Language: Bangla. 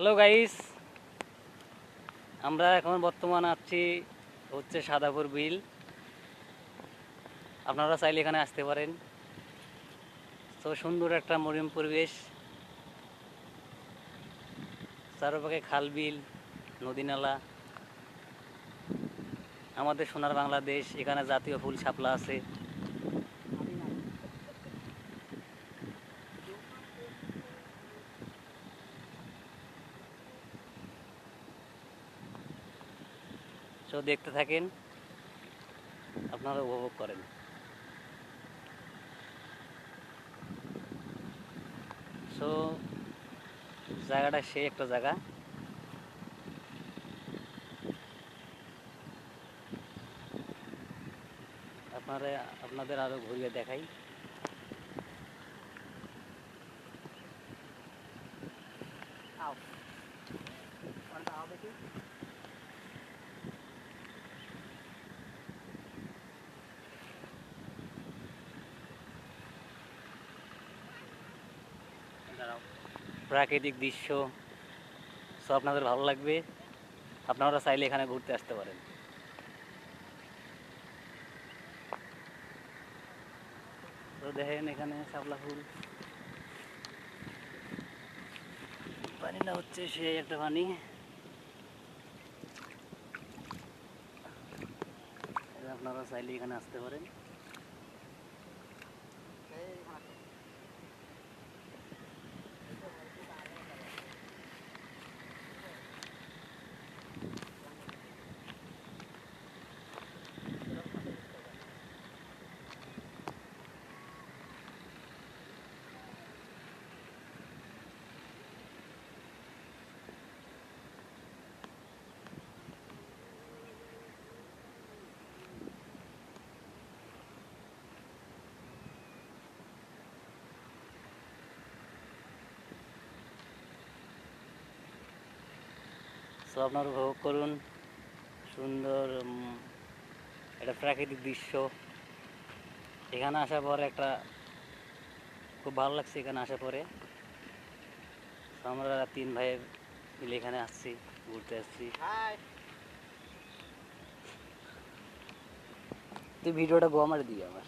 হ্যালো গাইস, আমরা এখন বর্তমানে আছি হচ্ছে সাদাপুর বিল। আপনারা চাইলে এখানে আসতে পারেন। তো সুন্দর একটা মনোরম পরিবেশ, চারপাশে খাল বিল, নদী নালা। আমাদের সোনার বাংলাদেশ, এখানে জাতীয় ফুল শাপলা আছে। তো দেখতে থাকেন, আপনারা উপভোগ করেন। সো জায়গাটা সেই একটা জায়গা। আপনাদের আরো ঘুরিয়ে দেখাই। প্রাকৃতিক দৃশ্য সব আপনাদের ভালো লাগবে। আপনারা চাইলে এখানে ঘুরতে আসতে পারেন। তো দেখেন এখানে শাপলা ফুল, পানিটা হচ্ছে সেই একটা পানি। আপনারা চাইলে এখানে আসতে পারেন। সো আপনারা উপভোগ করুন সুন্দর একটা প্রাকৃতিক দৃশ্য। এখানে আসার পরে একটা খুব ভালো লাগছে এখানে আসার পরে। তো আমরা 3 ভাই মিলে এখানে আসছি, ঘুরতে আসছি। তুই ভিডিওটা গো আমার দিই আমার